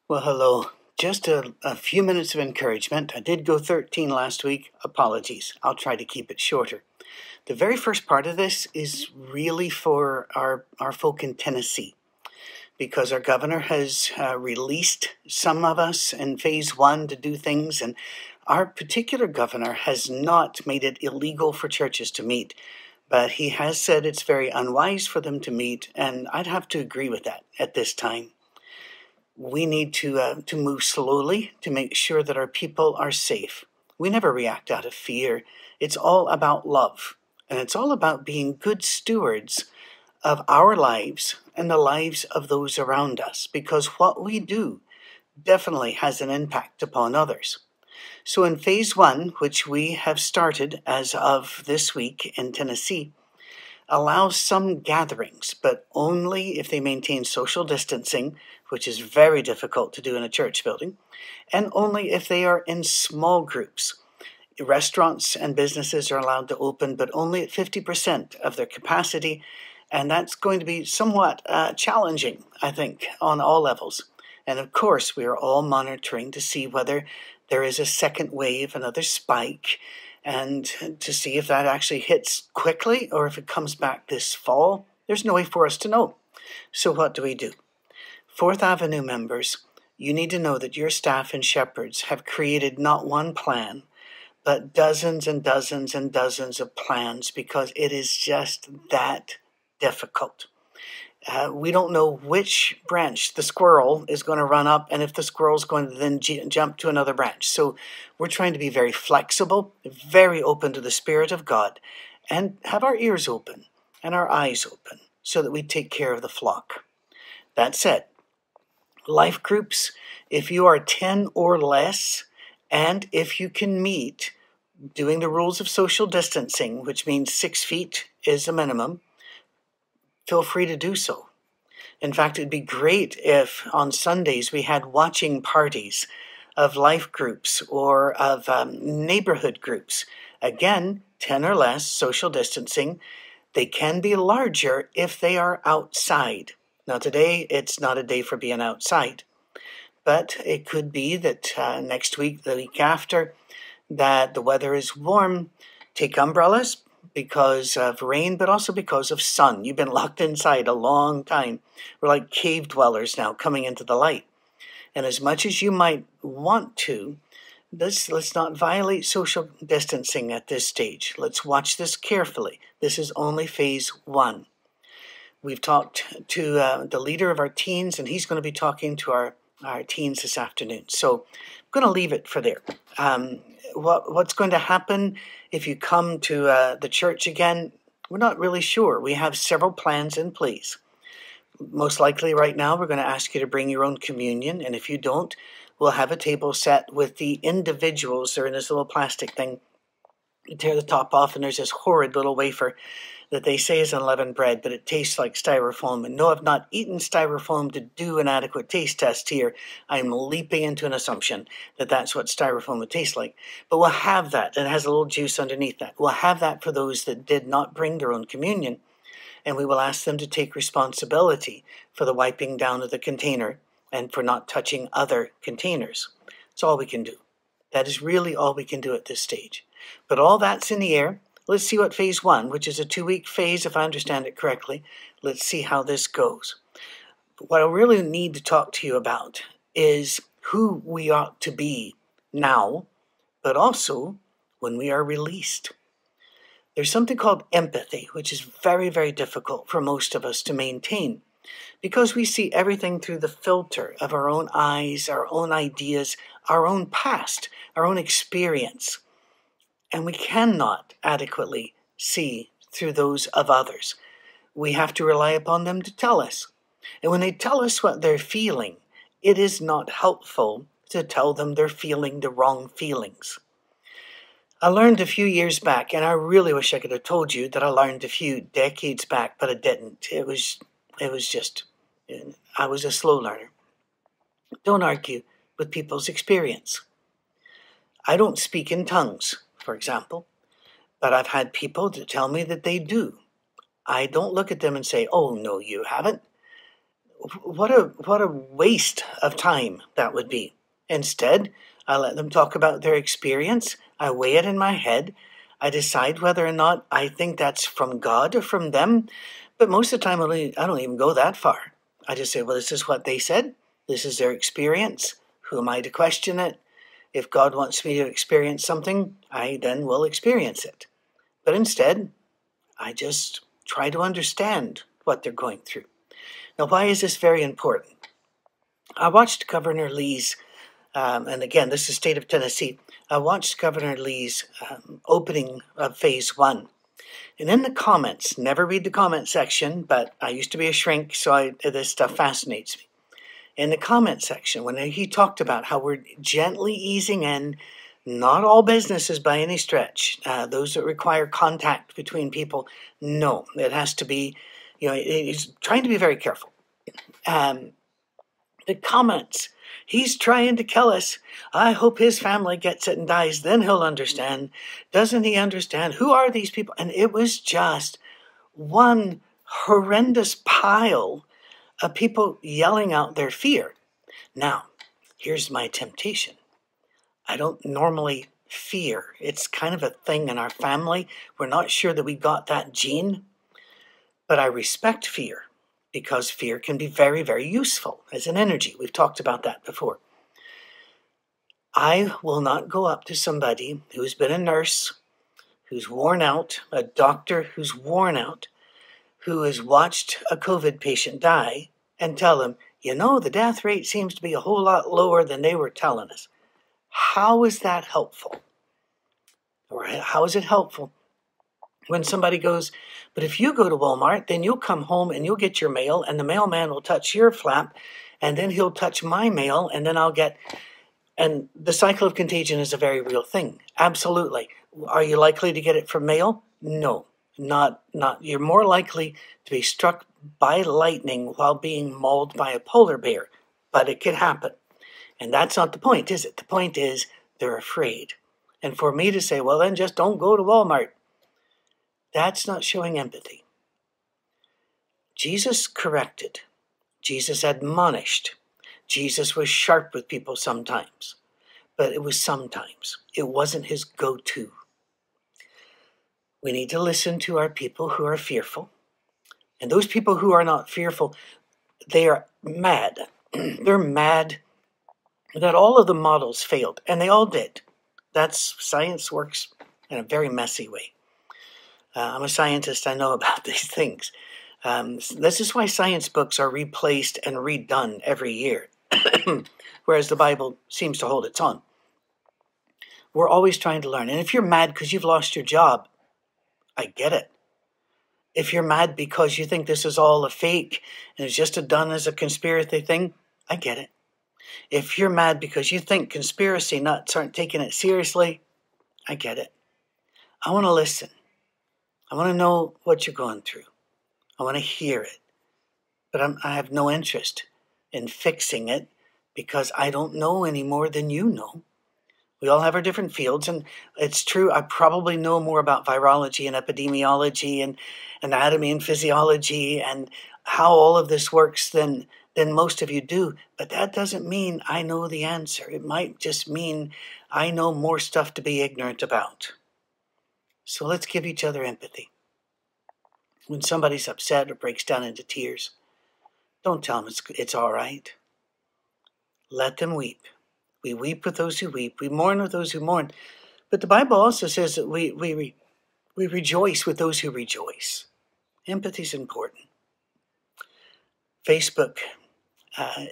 Well, hello. Just a few minutes of encouragement. I did go 13 last week. Apologies. I'll try to keep it shorter. The very first part of this is really for our folk in Tennessee because our governor has released some of us in phase one to do things, and our particular governor has not made it illegal for churches to meet, but he has said it's very unwise for them to meet, and I'd have to agree with that at this time. We need to move slowly to make sure that our people are safe. We never react out of fear. It's all about love, and it's all about being good stewards of our lives and the lives of those around us, because what we do definitely has an impact upon others. So in phase one, which we have started as of this week in Tennessee, allows some gatherings, but only if they maintain social distancing, which is very difficult to do in a church building, and only if they are in small groups. Restaurants and businesses are allowed to open, but only at 50% of their capacity, and that's going to be somewhat challenging, I think, on all levels. And of course, we are all monitoring to see whether there is a second wave, another spike, and to see if that actually hits quickly or if it comes back this fall. There's no way for us to know. So what do we do? Fourth Avenue members, you need to know that your staff and shepherds have created not one plan, but dozens and dozens and dozens of plans because it is just that difficult. We don't know which branch the squirrel is going to run up and if the squirrel is going to then jump to another branch. So we're trying to be very flexible, very open to the Spirit of God, and have our ears open and our eyes open so that we take care of the flock. That said, life groups, if you are 10 or less, and if you can meet doing the rules of social distancing, which means 6 feet is a minimum, feel free to do so. In fact, it'd be great if on Sundays we had watching parties of life groups or of neighborhood groups. Again, 10 or less, social distancing. They can be larger if they are outside. Now, today, it's not a day for being outside, but it could be that next week, the week after, that the weather is warm. Take umbrellas because of rain, but also because of sun. You've been locked inside a long time. We're like cave dwellers now coming into the light. And as much as you might want to, let's not violate social distancing at this stage. Let's watch this carefully. This is only phase one. We've talked to the leader of our teens, and he's going to be talking to our teens this afternoon. So I'm going to leave it for there. What's going to happen if you come to the church again? We're not really sure. We have several plans in place. Most likely right now we're going to ask you to bring your own communion, and if you don't, we'll have a table set with the individuals. They're in this little plastic thing. You tear the top off, and there's this horrid little wafer that they say is unleavened bread, but it tastes like styrofoam. And no, I've not eaten styrofoam to do an adequate taste test here. I'm leaping into an assumption that that's what styrofoam would taste like. But we'll have that. It has a little juice underneath that. We'll have that for those that did not bring their own communion. And we will ask them to take responsibility for the wiping down of the container and for not touching other containers. That's all we can do. That is really all we can do at this stage. But all that's in the air. Let's see what phase one, which is a 2-week phase, if I understand it correctly. Let's see how this goes. What I really need to talk to you about is who we ought to be now, but also when we are released. There's something called empathy, which is very, very difficult for most of us to maintain because we see everything through the filter of our own eyes, our own ideas, our own past, our own experience. And we cannot adequately see through those of others. We have to rely upon them to tell us. And when they tell us what they're feeling, it is not helpful to tell them they're feeling the wrong feelings. I learned a few years back, and I really wish I could have told you that I learned a few decades back, but I didn't. I was a slow learner. Don't argue with people's experience. I don't speak in tongues, for example, but I've had people to tell me that they do. I don't look at them and say, oh, no, you haven't. what a waste of time that would be. Instead, I let them talk about their experience. I weigh it in my head. I decide whether or not I think that's from God or from them. But most of the time, I don't even go that far. I just say, well, this is what they said. This is their experience. Who am I to question it? If God wants me to experience something, I then will experience it. But instead, I just try to understand what they're going through. Now, why is this very important? I watched Governor Lee's, and again, this is state of Tennessee, I watched Governor Lee's opening of phase 1. And in the comments, never read the comment section, but I used to be a shrink, so this stuff fascinates me. In the comment section, when he talked about how we're gently easing in, not all businesses by any stretch, those that require contact between people, no, it has to be, he's trying to be very careful. The comments, he's trying to kill us. I hope his family gets it and dies, then he'll understand. Doesn't he understand? Who are these people? And it was just one horrendous pile of people yelling out their fear. Now, here's my temptation. I don't normally fear. It's kind of a thing in our family. We're not sure that we got that gene, but I respect fear because fear can be very, very useful as an energy. We've talked about that before. I will not go up to somebody who's been a nurse, who's worn out, a doctor who's worn out, who has watched a COVID patient die, and tell them, the death rate seems to be a whole lot lower than they were telling us. How is that helpful? Or how is it helpful when somebody goes, but if you go to Walmart, then you'll come home and you'll get your mail, and the mailman will touch your flap, and then he'll touch my mail, and then I'll get... And the cycle of contagion is a very real thing. Absolutely. Are you likely to get it from mail? No, not. You're more likely to be struck by lightning while being mauled by a polar bear, but it could happen. And that's not the point, is it? The point is they're afraid. And for me to say, well, then just don't go to Walmart, that's not showing empathy. Jesus corrected. Jesus admonished. Jesus was sharp with people sometimes, but it was sometimes. It wasn't his go-to. We need to listen to our people who are fearful. And those people who are not fearful, they are mad. They're mad that all of the models failed, and they all did. That's science works in a very messy way. I'm a scientist. I know about these things. This is why science books are replaced and redone every year, whereas the Bible seems to hold its own. We're always trying to learn. And if you're mad because you've lost your job, I get it. If you're mad because you think this is all a fake and it's just done as a conspiracy thing, I get it. If you're mad because you think conspiracy nuts aren't taking it seriously, I get it. I want to listen. I want to know what you're going through. I want to hear it. But I have no interest in fixing it because I don't know any more than you know. We all have our different fields, and it's true, I probably know more about virology and epidemiology and anatomy and physiology and how all of this works than most of you do, but that doesn't mean I know the answer. It might just mean I know more stuff to be ignorant about. So let's give each other empathy. When somebody's upset or breaks down into tears, don't tell them it's all right. Let them weep. We weep with those who weep. We mourn with those who mourn. But the Bible also says that we rejoice with those who rejoice. Empathy is important. Facebook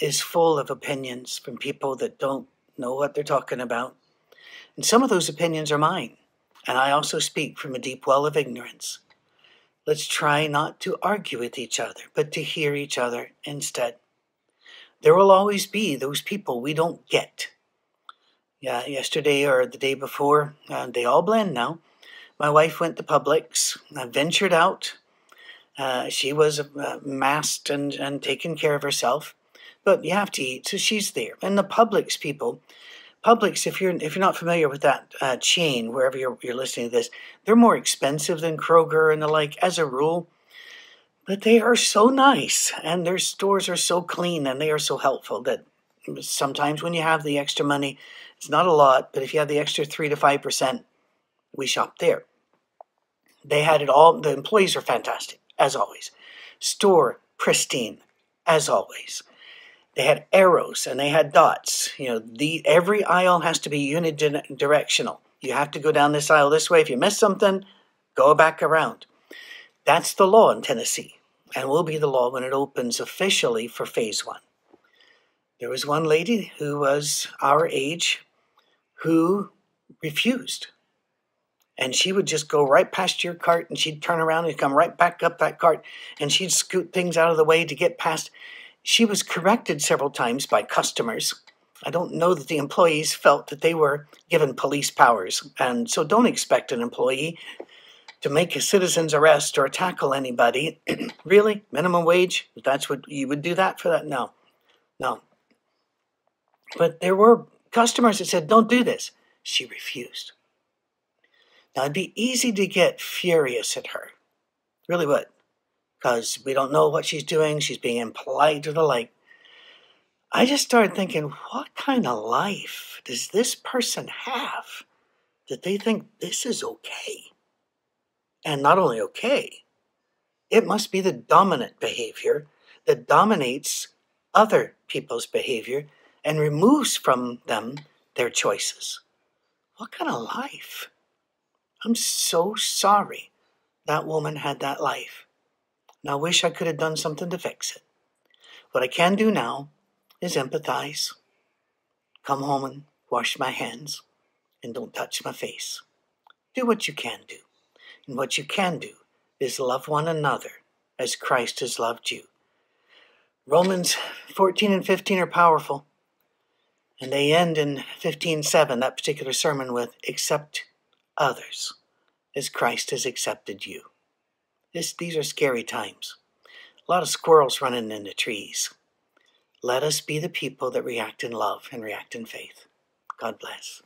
is full of opinions from people that don't know what they're talking about. And some of those opinions are mine. And I also speak from a deep well of ignorance. Let's try not to argue with each other, but to hear each other instead. There will always be those people we don't get. Yeah, yesterday or the day before, they all blend now. My wife went to Publix, ventured out. She was masked and taking care of herself. But you have to eat, so she's there. And the Publix people, Publix, if you're not familiar with that chain, wherever you're listening to this, they're more expensive than Kroger and the like, as a rule. But they are so nice, and their stores are so clean, and they are so helpful that sometimes when you have the extra money, it's not a lot, but if you have the extra 3 to 5%, we shop there. They had it all. The employees are fantastic, as always. Store, pristine, as always. They had arrows and they had dots. Every aisle has to be unidirectional. You have to go down this aisle this way. If you miss something, go back around. That's the law in Tennessee, and will be the law when it opens officially for phase 1. There was one lady who was our age who refused. And she would just go right past your cart, and she'd turn around and come right back up that cart, and she'd scoot things out of the way to get past. She was corrected several times by customers. I don't know that the employees felt that they were given police powers. And so don't expect an employee to make a citizen's arrest or tackle anybody. Really? Minimum wage? That's what you would do that for that? No. But there were customers that said, don't do this. She refused. Now, it'd be easy to get furious at her. Really would. Because we don't know what she's doing. She's being impolite or the like. I just started thinking, what kind of life does this person have that they think this is okay? And not only okay, it must be the dominant behavior that dominates other people's behavior and removes from them their choices. What kind of life? I'm so sorry that woman had that life. And I wish I could have done something to fix it. What I can do now is empathize, come home and wash my hands, and don't touch my face. Do what you can do. And what you can do is love one another as Christ has loved you. Romans 14 and 15 are powerful. And they end in 15:7, that particular sermon, with accept others as Christ has accepted you. These are scary times. A lot of squirrels running in the trees. Let us be the people that react in love and react in faith. God bless.